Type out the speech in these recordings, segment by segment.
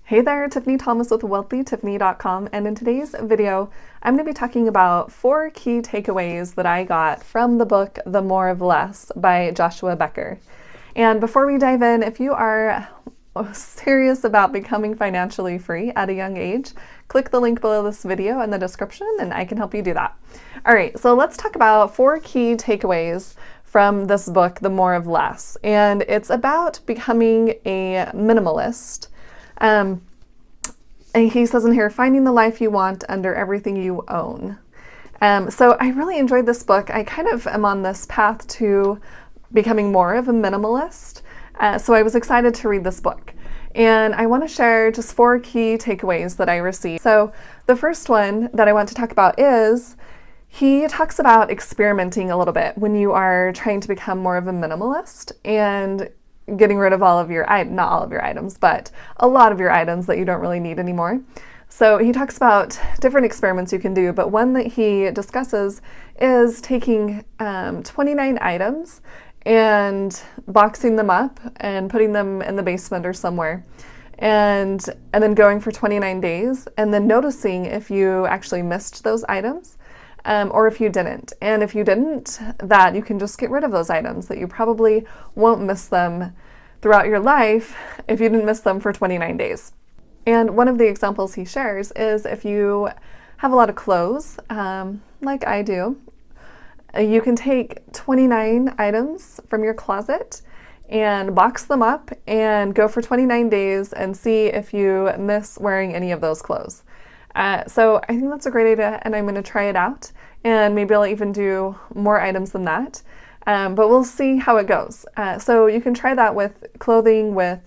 Hey there, Tiffany Thomas with wealthytiffany.com, and in today's video, I'm going to be talking about 4 key takeaways that I got from the book The More of Less by Joshua Becker. And before we dive in, if you are serious about becoming financially free at a young age, click the link below this video in the description and I can help you do that. All right, so let's talk about 4 key takeaways from this book, The More of Less. And it's about becoming a minimalist. And he says in here, finding the life you want under everything you own. So I really enjoyed this book. I kind of am on this path to becoming more of a minimalist. So I was excited to read this book. And I want to share just 4 key takeaways that I received. So the first one that I want to talk about is he talks about experimenting a little bit when you are trying to become more of a minimalist and getting rid of all of your, not all of your items, but a lot of your items that you don't really need anymore. So he talks about different experiments you can do, but one that he discusses is taking 29 items and boxing them up and putting them in the basement or somewhere, and then going for 29 days and then noticing if you actually missed those items. Or if you didn't. And if you didn't, that you can just get rid of those items, that you probably won't miss them throughout your life if you didn't miss them for 29 days. And one of the examples he shares is if you have a lot of clothes, like I do, you can take 29 items from your closet and box them up and go for 29 days and see if you miss wearing any of those clothes. So I think that's a great idea, and I'm going to try it out, and maybe I'll even do more items than that, but we'll see how it goes. So you can try that with clothing, with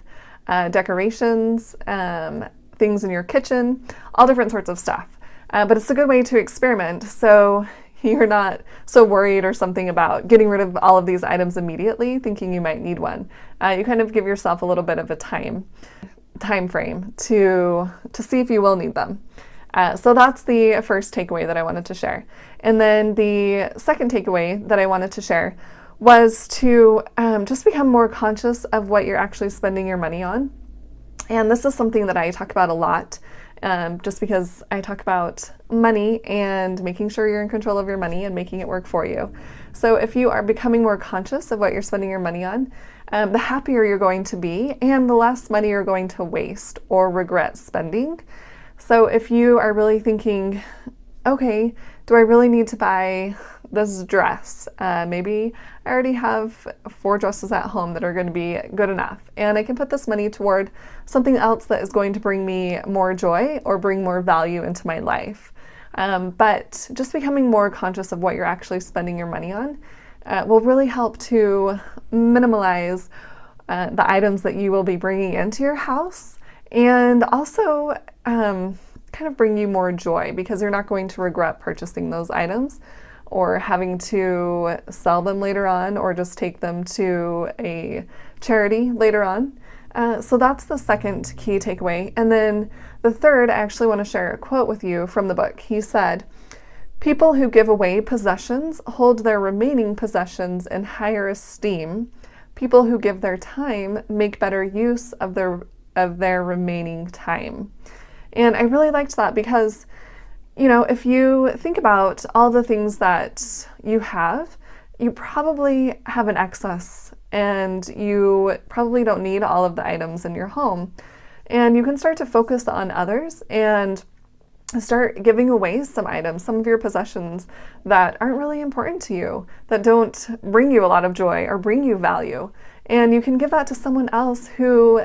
decorations, things in your kitchen, all different sorts of stuff. But it's a good way to experiment, so you're not so worried or something about getting rid of all of these items immediately, thinking you might need one. You kind of give yourself a little bit of a time frame to see if you will need them. So that's the first takeaway that I wanted to share. And then the second takeaway that I wanted to share was to just become more conscious of what you're actually spending your money on. And this is something that I talk about a lot, just because I talk about money and making sure you're in control of your money and making it work for you. So if you are becoming more conscious of what you're spending your money on, the happier you're going to be and the less money you're going to waste or regret spending. So if you are really thinking, okay, do I really need to buy this dress? Maybe I already have 4 dresses at home that are going to be good enough, and I can put this money toward something else that is going to bring me more joy or bring more value into my life. But just becoming more conscious of what you're actually spending your money on will really help to minimalize the items that you will be bringing into your house, and also kind of bring you more joy, because you're not going to regret purchasing those items or having to sell them later on or just take them to a charity later on. So that's the second key takeaway. And then the third, I actually want to share a quote with you from the book. He said, "People who give away possessions hold their remaining possessions in higher esteem. People who give their time make better use of their remaining time." And I really liked that because, you know, if you think about all the things that you probably have an excess, and you probably don't need all of the items in your home. And you can start to focus on others and start giving away some items, some of your possessions that aren't really important to you, that don't bring you a lot of joy or bring you value. And you can give that to someone else who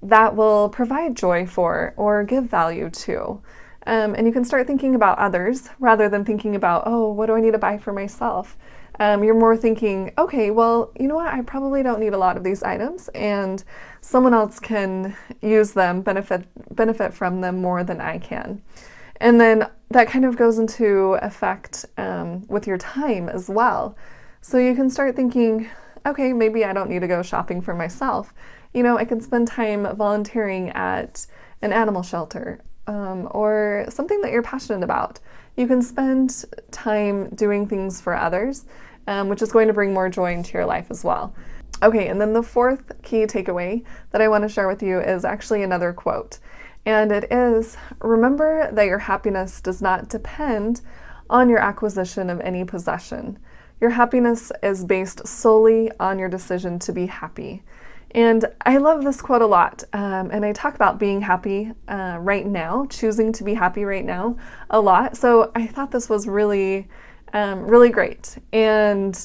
that will provide joy for or give value to. And you can start thinking about others rather than thinking about, oh, what do I need to buy for myself? You're more thinking, okay, well, you know what? I probably don't need a lot of these items, and someone else can use them, benefit from them more than I can. And then that kind of goes into effect with your time as well. So you can start thinking, okay, maybe I don't need to go shopping for myself. You know, I can spend time volunteering at an animal shelter, or something that you're passionate about. You can spend time doing things for others, which is going to bring more joy into your life as well. Okay, and then the fourth key takeaway that I want to share with you is actually another quote. And it is, remember that your happiness does not depend on your acquisition of any possession. Your happiness is based solely on your decision to be happy. And I love this quote a lot. And I talk about being happy right now, choosing to be happy right now a lot. So I thought this was really, really great. And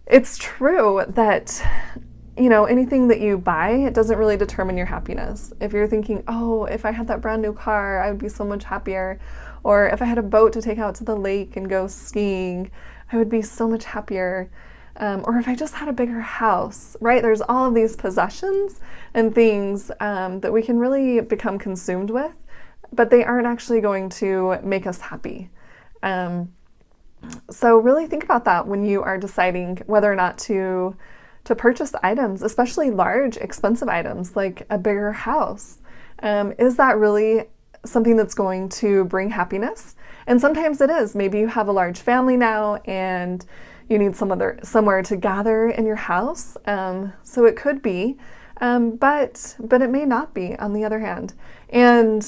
it's true that, you know, anything that you buy, it doesn't really determine your happiness. If you're thinking, oh, if I had that brand new car, I would be so much happier. Or if I had a boat to take out to the lake and go skiing, I would be so much happier. Or if I just had a bigger house, right? There's all of these possessions and things that we can really become consumed with, but they aren't actually going to make us happy. So really think about that when you are deciding whether or not to purchase items, especially large, expensive items like a bigger house. Is that really something that's going to bring happiness? And sometimes it is. Maybe you have a large family now and you need somewhere to gather in your house. So it could be, but it may not be on the other hand. And,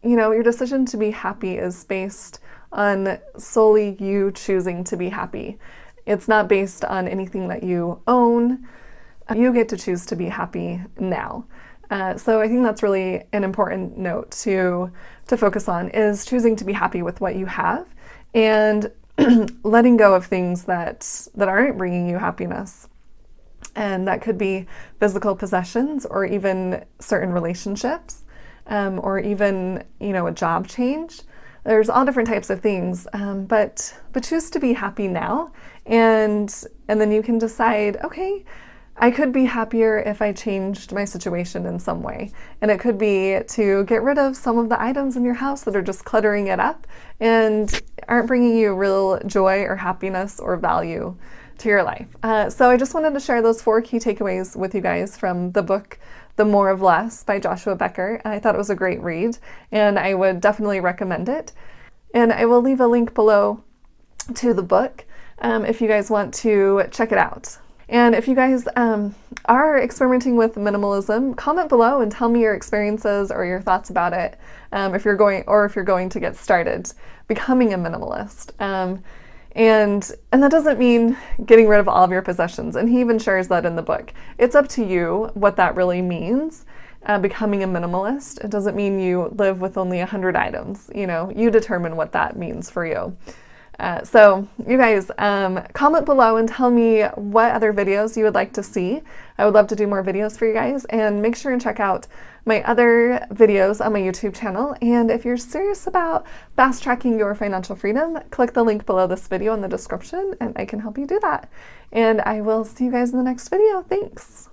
you know, your decision to be happy is based on solely you choosing to be happy. It's not based on anything that you own. You get to choose to be happy now. So I think that's really an important note to focus on, is choosing to be happy with what you have and letting go of things that aren't bringing you happiness. And that could be physical possessions, or even certain relationships, or even, you know, a job change. There's all different types of things, but choose to be happy now, and then you can decide, okay, I could be happier if I changed my situation in some way. And it could be to get rid of some of the items in your house that are just cluttering it up and aren't bringing you real joy or happiness or value to your life. So I just wanted to share those 4 key takeaways with you guys from the book, The More of Less by Joshua Becker. I thought it was a great read, and I would definitely recommend it. And I will leave a link below to the book if you guys want to check it out. And if you guys are experimenting with minimalism, comment below and tell me your experiences or your thoughts about it. If you're going to get started becoming a minimalist. And that doesn't mean getting rid of all of your possessions. And he even shares that in the book. It's up to you what that really means. Becoming a minimalist. It doesn't mean you live with only 100 items. You know, you determine what that means for you. So you guys, comment below and tell me what other videos you would like to see. I would love to do more videos for you guys, and make sure and check out my other videos on my YouTube channel. And if you're serious about fast tracking your financial freedom, click the link below this video in the description and I can help you do that. And I will see you guys in the next video. Thanks.